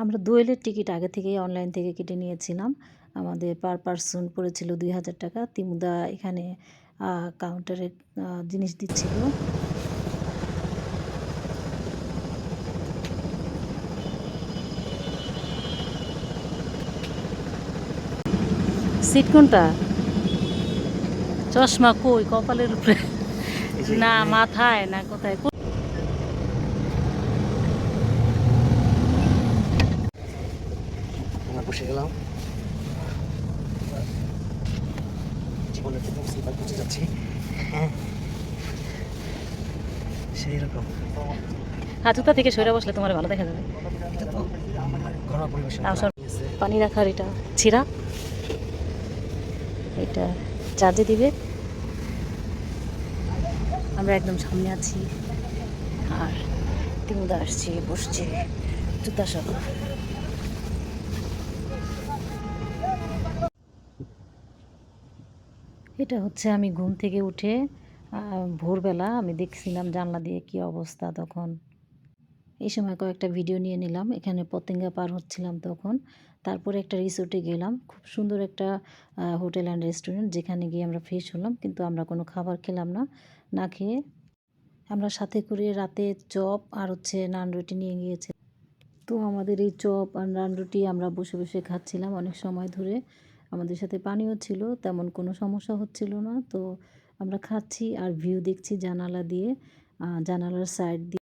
আমরা দোয়েলের টিকিট আগে থেকেই অনলাইন থেকে কেটে নিয়েছিলাম। আমাদের পার পারসন পড়েছিল ২,০০০ টাকা। তিমুদা এখানে কাউন্টারে জিনিস দিচ্ছিল। সিট কোনটা? চশমা কই? কপালের উপরে না, মাথায় না, কোথায়? বসে গেলাম, জীবনের প্রথম স্লিপার পৌঁছে যাচ্ছি। হ্যাঁ, সেই রকম হাজুতা থেকে সরে বসলে তোমার ভালো দেখা যাবে। এটা তো ঘরোয়া পরিবেশন পানি রাখার এটা ছিঁড়া, এটা চার্জে দিবে। আমরা একদম সামনে আছি আর তিমুদা আসছে, বসছে জুতা সহ। এটা হচ্ছে আমি ঘুম থেকে উঠে ভোরবেলা আমি দেখছিলাম জানলা দিয়ে কি অবস্থা তখন। এই সময় কয়েকটা ভিডিও নিয়ে নিলাম। এখানে পতেঙ্গা পার হচ্ছিলাম তখন। তারপরে একটা রিসোর্টে গেলাম, খুব সুন্দর একটা হোটেল অ্যান্ড রেস্টুরেন্ট, যেখানে গিয়ে আমরা ফ্রেশ হলাম, কিন্তু আমরা কোনো খাবার খেলাম না। না খেয়ে আমরা সাথে করে রাতে চপ আর হচ্ছে নান রুটি নিয়ে গিয়েছি। তো আমাদের এই চপ আর নান রুটি আমরা বসে বসে খাচ্ছিলাম অনেক সময় ধরে। আমাদের সাথে পানিও ছিল, তেমন কোনো সমস্যা হচ্ছিল না। তো আমরা খাচ্ছি আর ভিউ দেখছি জানালা দিয়ে, জানালার সাইড দিয়ে।